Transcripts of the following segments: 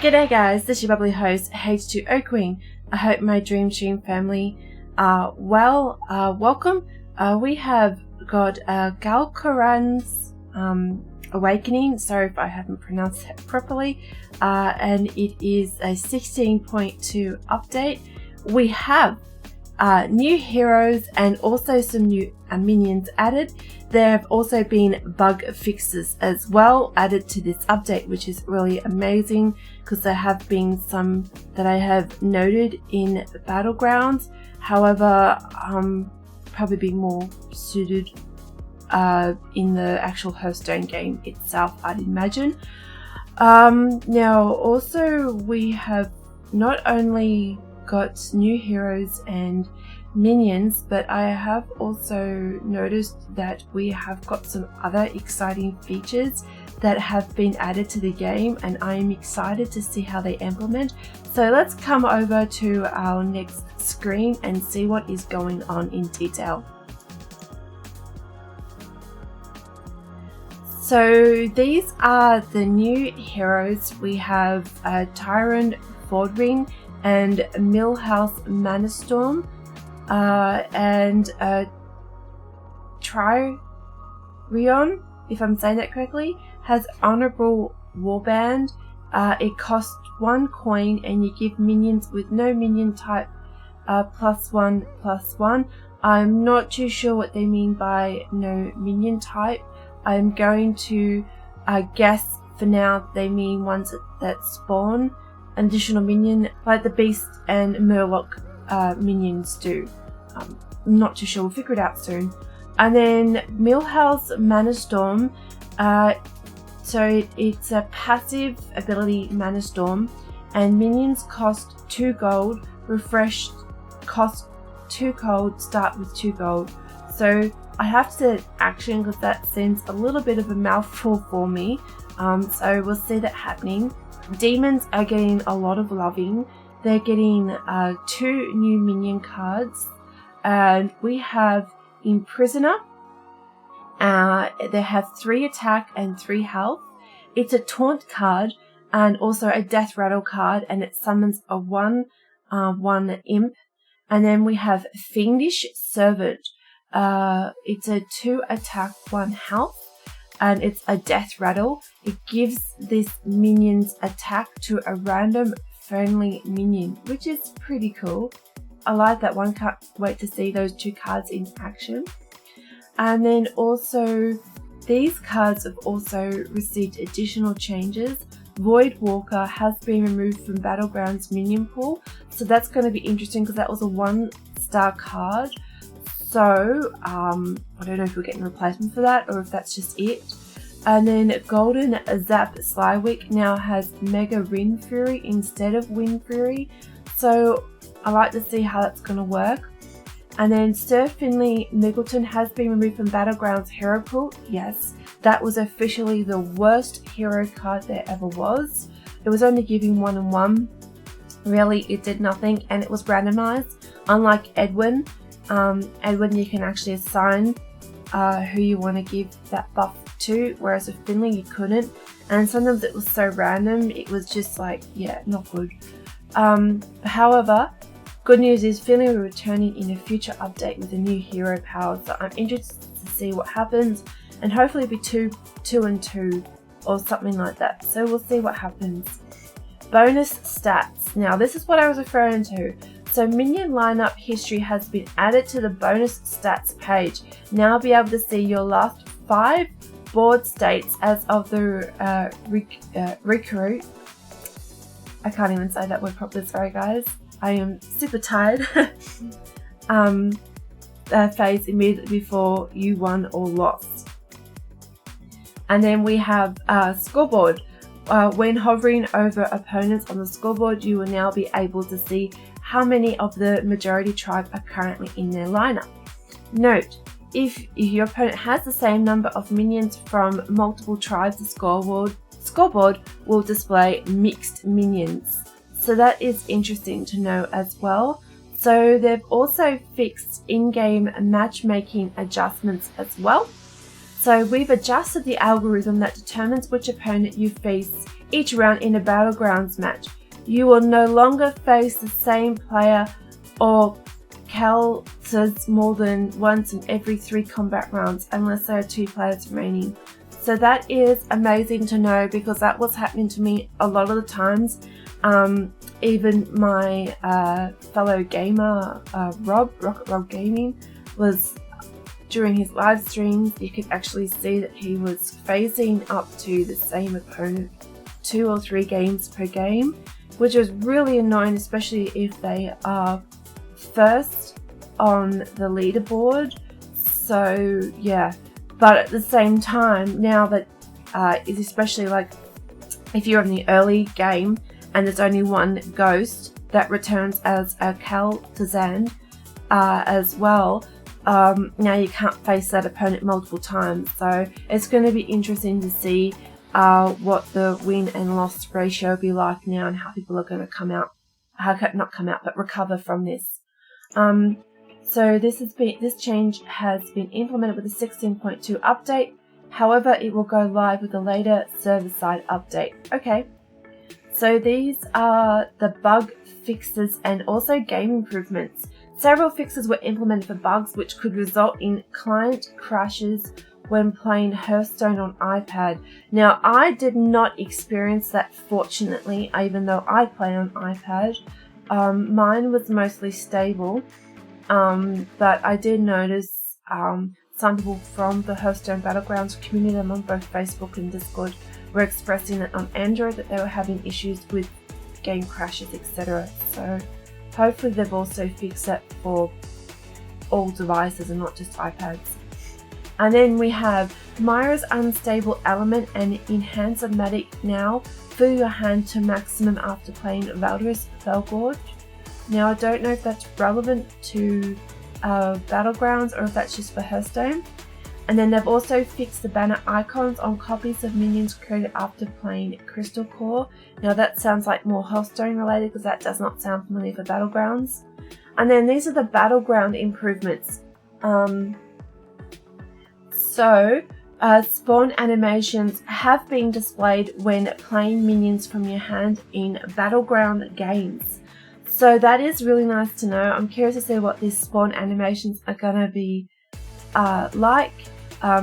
G'day guys, this is your bubbly host H2O Queen. I hope my Dream Stream family are well. Welcome. We have got Galakrond's Awakening. Sorry if I haven't pronounced that properly. And it is a 16.2 update. We have new heroes and also some new minions added. There have also been bug fixes as well added to this update, which is really amazing because there have been some that I have noted in Battlegrounds. However, probably be more suited in the actual Hearthstone game itself, I'd imagine. Now also we have not only got new heroes and minions, but I have also noticed that we have got some other exciting features that have been added to the game, and I am excited to see how they implement. So let's come over to our next screen and see what is going on in detail. So these are the new heroes. We have Tyrant Fordring and Millhouse Manastorm, and Trion, if I'm saying that correctly, has Honorable Warband. It costs 1 coin and you give minions with no minion type +1/+1. I'm not too sure what they mean by no minion type. I'm going to guess for now they mean ones that spawn an additional minion like the Beast and Murloc minions do. I'm not too sure, we'll figure it out soon. And then Millhouse Manastorm, so it's a passive ability Manastorm, and minions cost 2 gold, refreshed cost 2 gold, start with 2 gold. So I have to action because that seems a little bit of a mouthful for me, so we'll see that happening. Demons are getting a lot of loving. They're getting 2 new minion cards, and we have Imprisoner. They have 3 attack and 3 health. It's a taunt card and also a death rattle card, and it summons a 1/1 imp. And then we have Fiendish Servant. It's a 2 attack 1 health, and it's a death rattle. It gives this minion's attack to a random friendly minion, which is pretty cool. I like that one. Can't wait to see those 2 cards in action. And then also these cards have also received additional changes. Void Walker has been removed from Battlegrounds minion pool, so that's going to be interesting because that was a 1-star card. So I don't know if we're getting a replacement for that or if that's just it. And then Golden Zap Slywick now has Mega Wind Fury instead of Wind Fury, so I like to see how that's going to work. And then Sir Finley Miggleton has been removed from Battlegrounds hero pool. Yes, that was officially the worst hero card there ever was. It was only giving 1 and 1. Really, it did nothing, and it was randomized. Unlike Edwin, Edwin you can actually assign who you want to give that buff to, whereas with Finley you couldn't, and sometimes it was so random, it was just like, yeah, not good. However, good news is Finley will be returning in a future update with a new hero power, so I'm interested to see what happens, and hopefully it'll be 2 and 2 or something like that, so we'll see what happens. Bonus stats. Now this is what I was referring to. So minion lineup history has been added to the bonus stats page. Now I'll be able to see your last 5 board states as of the recruit. I can't even say that word properly, sorry guys. I am super tired. Phase immediately before you won or lost. And then we have scoreboard. When hovering over opponents on the scoreboard, you will now be able to see how many of the majority tribe are currently in their lineup. Note, if your opponent has the same number of minions from multiple tribes, the scoreboard will display mixed minions. So that is interesting to know as well. So they've also fixed in-game matchmaking adjustments as well. So we've adjusted the algorithm that determines which opponent you face each round in a Battlegrounds match. You will no longer face the same player or characters more than once in every 3 combat rounds unless there are 2 players remaining. So that is amazing to know, because that was happening to me a lot of the times. Even my fellow gamer, Rocket Rob Gaming, was during his live streams, you could actually see that he was facing up to the same opponent 2 or 3 games per game, which is really annoying, especially if they are first on the leaderboard. So yeah, but at the same time, now that it's especially like if you're in the early game and there's only one ghost that returns as a Kaltazan as well, now you can't face that opponent multiple times. So it's going to be interesting to see what the win and loss ratio will be like now, and how people are going to recover from this. So this change has been implemented with the 16.2 update. However, it will go live with a later server-side update. Okay, so these are the bug fixes and also game improvements. Several fixes were implemented for bugs which could result in client crashes when playing Hearthstone on iPad. Now, I did not experience that, fortunately, even though I play on iPad. Mine was mostly stable, but I did notice some people from the Hearthstone Battlegrounds community, on both Facebook and Discord, were expressing that on Android that they were having issues with game crashes, etc. So hopefully they've also fixed that for all devices and not just iPads. And then we have Myra's Unstable Element and Enhancer-Matic now fill your hand to maximum after playing Valdris Felgorge. Now, I don't know if that's relevant to Battlegrounds or if that's just for Hearthstone. And then they've also fixed the banner icons on copies of minions created after playing Crystal Core. Now that sounds like more Hearthstone related, because that does not sound familiar for Battlegrounds. And then these are the Battleground improvements. Spawn animations have been displayed when playing minions from your hand in Battleground games. So that is really nice to know. I'm curious to see what these spawn animations are going to be like,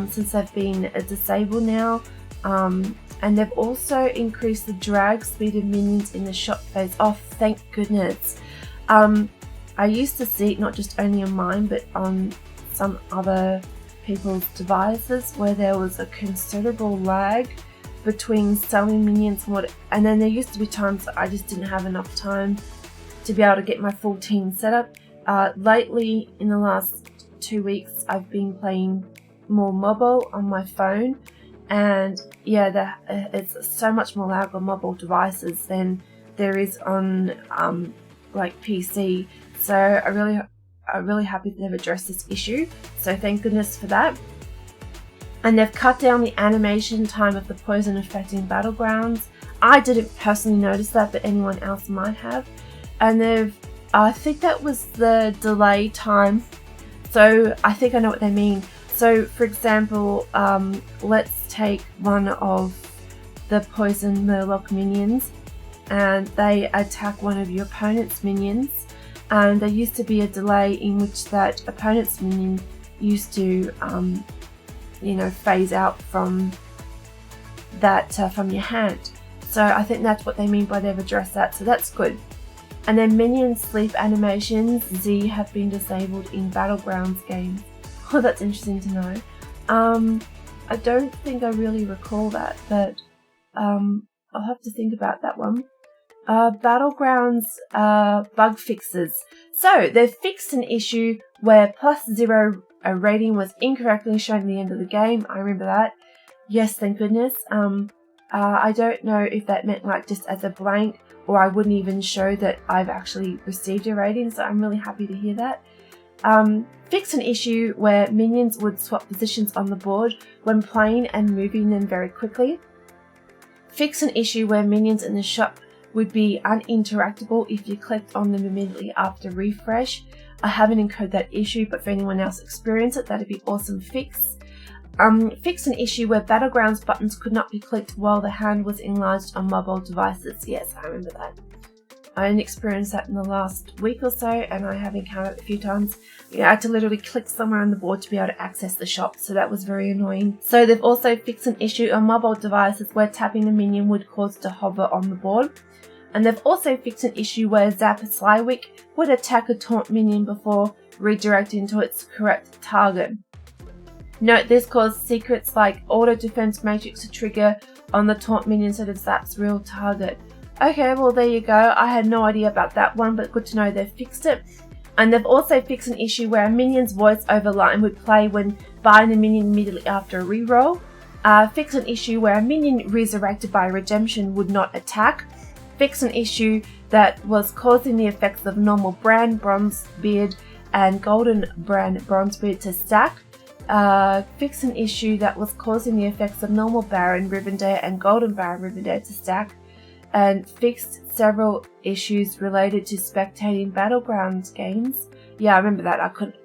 since they've been disabled now. And they've also increased the drag speed of minions in the shot phase. Oh, thank goodness. I used to see it not just only on mine, but on some other people's devices, where there was a considerable lag between selling minions and then there used to be times that I just didn't have enough time to be able to get my full team set up. Lately, in the last 2 weeks, I've been playing more mobile on my phone, and yeah, it's so much more lag on mobile devices than there is on like PC. So I'm really happy that they've addressed this issue, so thank goodness for that. And they've cut down the animation time of the poison affecting Battlegrounds. I didn't personally notice that, but anyone else might have. And I think that was the delay time, so I think I know what they mean. So for example, let's take one of the poison Murloc minions, and they attack one of your opponent's minions. And there used to be a delay in which that opponent's minion used to, phase out from that from your hand. So I think that's what they mean by they've addressed that. So that's good. And then minion sleep animations, Z, have been disabled in Battlegrounds games. Oh, that's interesting to know. I don't think I really recall that, but I'll have to think about that one. Battlegrounds bug fixes. So they've fixed an issue where +0 rating was incorrectly shown at the end of the game. I remember that. Yes, thank goodness. I don't know if that meant like just as a blank, or I wouldn't even show that I've actually received a rating, so I'm really happy to hear that. Fixed an issue where minions would swap positions on the board when playing and moving them very quickly. Fixed an issue where minions in the shop would be uninteractable if you clicked on them immediately after refresh. I haven't incurred that issue, but if anyone else experienced it, that'd be awesome fix. Fixed an issue where Battlegrounds buttons could not be clicked while the hand was enlarged on mobile devices. Yes, I remember that. I experienced that in the last week or so, and I have encountered it a few times. I had to literally click somewhere on the board to be able to access the shop, so that was very annoying. So they've also fixed an issue on mobile devices where tapping the minion would cause it to hover on the board. And they've also fixed an issue where Zap Slywick would attack a taunt minion before redirecting to its correct target. Note this caused secrets like auto defense matrix to trigger on the taunt minion instead of Zap's real target. Okay, well there you go. I had no idea about that one, but good to know they've fixed it. And they've also fixed an issue where a minion's voice over line would play when buying a minion immediately after a reroll. Fixed an issue where a minion resurrected by redemption would not attack. Fixed an issue that was causing the effects of normal Brand, Bronzebeard, and Golden Brand, Bronzebeard to stack. Fixed an issue that was causing the effects of normal Baron, Rivendare, and Golden Baron, Rivendare to stack. And fixed several issues related to spectating Battlegrounds games. Yeah, I remember that. I couldn't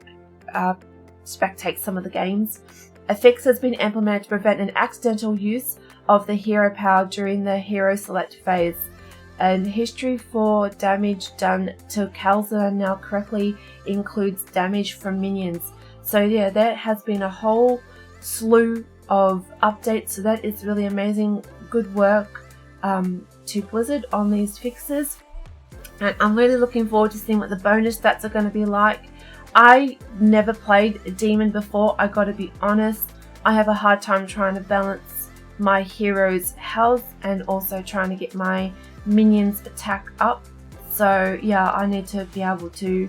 spectate some of the games. A fix has been implemented to prevent an accidental use of the hero power during the hero select phase. And history for damage done to Kalza now correctly includes damage from minions. So yeah, there has been a whole slew of updates, so that is really amazing. Good work to Blizzard on these fixes, and I'm really looking forward to seeing what the bonus stats are going to be like. I never played Demon before, I gotta be honest. I have a hard time trying to balance my hero's health and also trying to get my minions attack up. So yeah, I need to be able to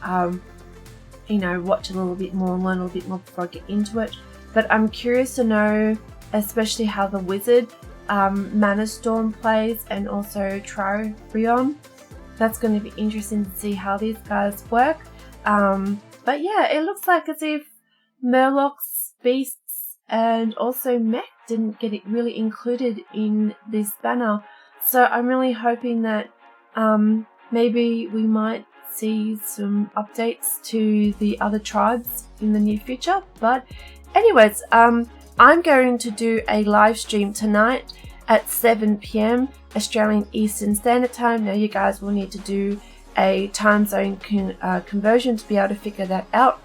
watch a little bit more and learn a little bit more before I get into it. But I'm curious to know especially how the wizard Mana Storm plays, and also Trion. That's going to be interesting to see how these guys work. But yeah, it looks like as if Murlocs, Beasts, and also Mech didn't get it really included in this banner. So I'm really hoping that maybe we might see some updates to the other tribes in the near future. But anyways, I'm going to do a live stream tonight at 7 PM Australian Eastern Standard Time. Now you guys will need to do a time zone conversion to be able to figure that out.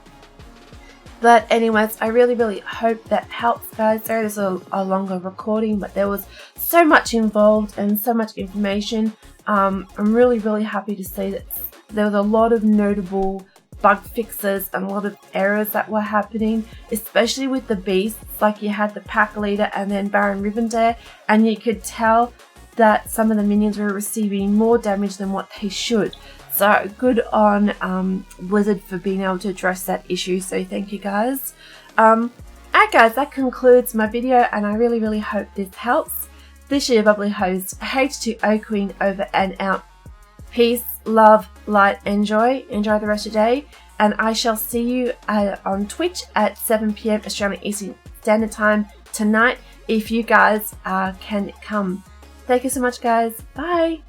But anyways, I really hope that helps, guys. There is a longer recording, but there was so much involved and so much information. I'm really happy to see that there was a lot of notable bug fixes and a lot of errors that were happening, especially with the beasts. Like you had the pack leader and then Baron Rivendare, and you could tell that some of the minions were receiving more damage than what they should. So good on Blizzard for being able to address that issue, so thank you guys. Alright guys, that concludes my video, and I really hope this helps. This is your bubbly host, H2O Queen, over and out. Peace, love, light, enjoy. Enjoy the rest of your day, and I shall see you on Twitch at 7 PM Australian Eastern Standard Time tonight if you guys can come. Thank you so much, guys. Bye.